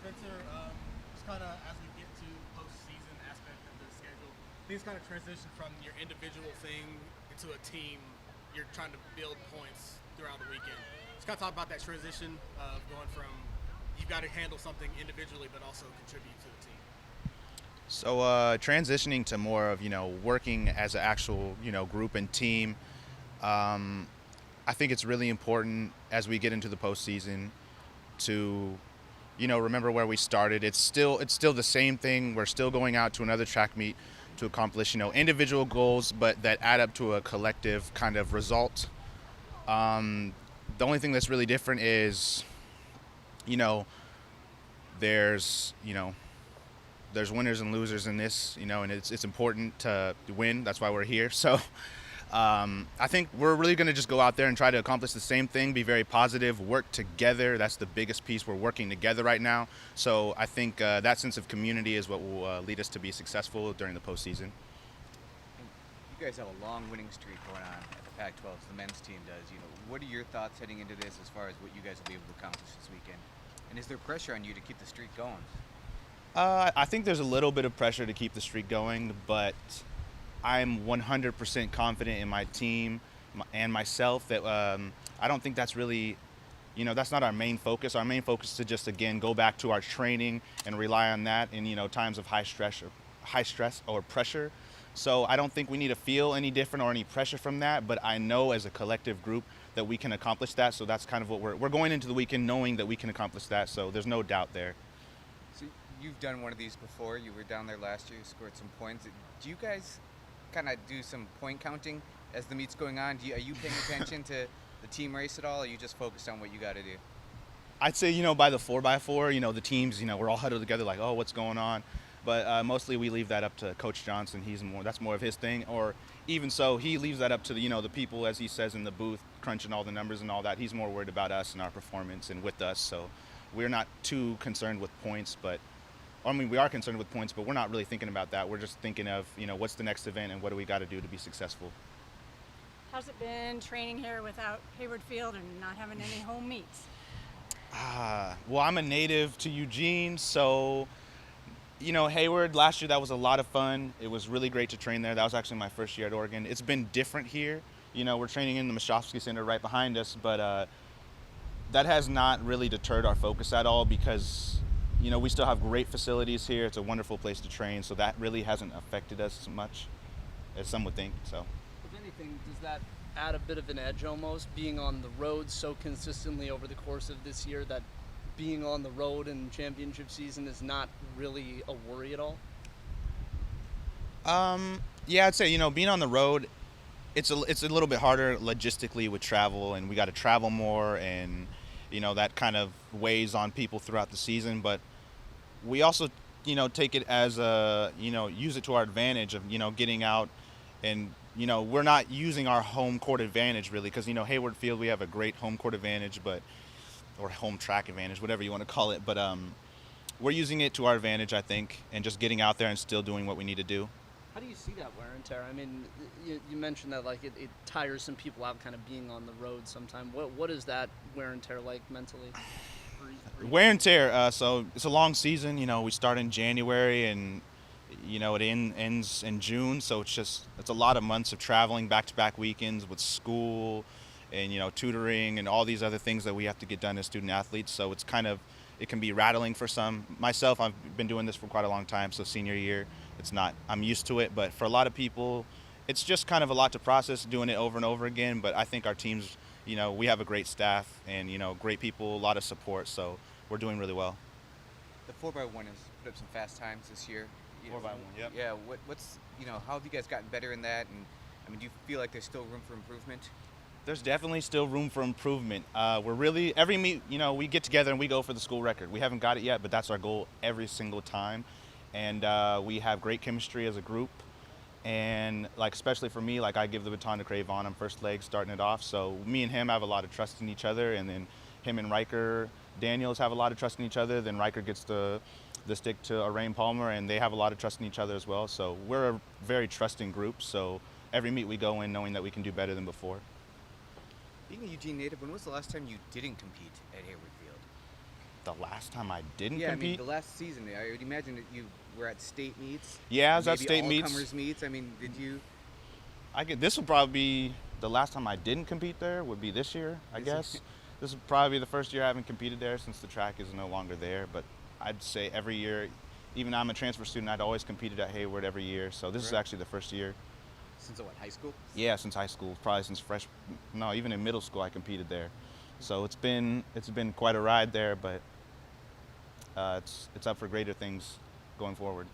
Spencer, just kind of as we get to postseason aspect of the schedule, things kind of transition from your individual thing into a team. You're trying to build points throughout the weekend. Just kind of talk about that transition of going from you've got to handle something individually, but also contribute to the team. So transitioning to more of working as an actual group and team. Um, I think it's really important as we get into the postseason to remember where we started. It's still the same thing. We're still going out to another track meet to accomplish individual goals, but that add up to a collective kind of result. Um, the only thing that's really different is you know there's there's winners and losers in this, and it's important to win. That's why we're here. So I think we're really going to just go out there and try to accomplish the same thing, be very positive, work together. That's the biggest piece. We're working together right now. So I think that sense of community is what will lead us to be successful during the postseason. And you guys have a long winning streak going on at the Pac-12. The men's team does. What are your thoughts heading into this as far as what you guys will be able to accomplish this weekend? And is there pressure on you to keep the streak going? I think there's a little bit of pressure to keep the streak going, but I'm 100% confident in my team and myself that I don't think that's really, that's not our main focus. Our main focus is to just, again, go back to our training and rely on that in, times of high stress or pressure. So I don't think we need to feel any different or any pressure from that, but I know as a collective group that we can accomplish that. So that's kind of what we're going into the weekend knowing that we can accomplish that. So there's no doubt there. So you've done one of these before. You were down there last year. You scored some points. Do you guys kind of do some point counting as the meet's going on? Are you paying attention to the team race at all, or are you just focused on what you got to do? I'd say, by the 4x4, the teams, we're all huddled together like, oh, what's going on? But mostly we leave that up to Coach Johnson. That's more of his thing. Or even so, he leaves that up to the people, as he says in the booth, crunching all the numbers and all that. He's more worried about us and our performance and with us. So we're not too concerned with points, we are concerned with points, but we're not really thinking about that. We're just thinking of, what's the next event and what do we got to do to be successful. How's it been training here without Hayward Field and not having any home meets? Well, I'm a native to Eugene, so Hayward, last year that was a lot of fun. It was really great to train there. That was actually my first year at Oregon. It's been different here. We're training in the Mashofsky Center right behind us, but that has not really deterred our focus at all because, we still have great facilities here. It's a wonderful place to train, so that really hasn't affected us as much as some would think. So, If anything, does that add a bit of an edge almost, being on the road so consistently over the course of this year that being on the road in championship season is not really a worry at all? Yeah, I'd say being on the road, it's a little bit harder logistically with travel, and we got to travel more, and that kind of weighs on people throughout the season. But we also take it as use it to our advantage of getting out, and we're not using our home court advantage really because Hayward Field, we have a great home court advantage, or home track advantage, whatever you want to call it. But we're using it to our advantage, I think, and just getting out there and still doing what we need to do. How do you see that wear and tear? I mean, you mentioned that like it tires some people out kind of being on the road sometime. What is that wear and tear like mentally? Wear and tear. So it's a long season. We start in January and it ends in June. So it's a lot of months of traveling, back-to-back weekends with school and tutoring and all these other things that we have to get done as student athletes. So it can be rattling for some. Myself, I've been doing this for quite a long time. So senior year, I'm used to it. But for a lot of people, it's just kind of a lot to process doing it over and over again. But I think our teams, we have a great staff and, great people, a lot of support. So we're doing really well. The 4x1 has put up some fast times this year. 4x1, yep. Yeah, what's how have you guys gotten better in that? And do you feel like there's still room for improvement? There's definitely still room for improvement. We're really, every meet, we get together and we go for the school record. We haven't got it yet, but that's our goal every single time. And we have great chemistry as a group. And especially for me, I give the baton to Cravon. I'm first leg starting it off. So me and him have a lot of trust in each other. And then him and Riker Daniels have a lot of trust in each other. Then Riker gets the stick to Arain Palmer, and they have a lot of trust in each other as well. So we're a very trusting group. So every meet we go in knowing that we can do better than before. Being a Eugene native, when was the last time you didn't compete at Hayward Field? The last time I didn't Yeah, I mean, compete? the last season, I would imagine that you were at state meets. Yeah, I was at maybe state meets. all-comers meets. I mean, did you? This will probably be the last time I didn't compete there. Would be this year, I This year. guess. This will probably be the first year I haven't competed there since the track is no longer there. But I'd say every year, even though I'm a transfer student, I'd always competed at Hayward every year. So this is Right. actually the first year. Since what, high school? Yeah, since high school, probably since no, even in middle school I competed there. So it's been quite a ride there, but it's up for greater things going forward.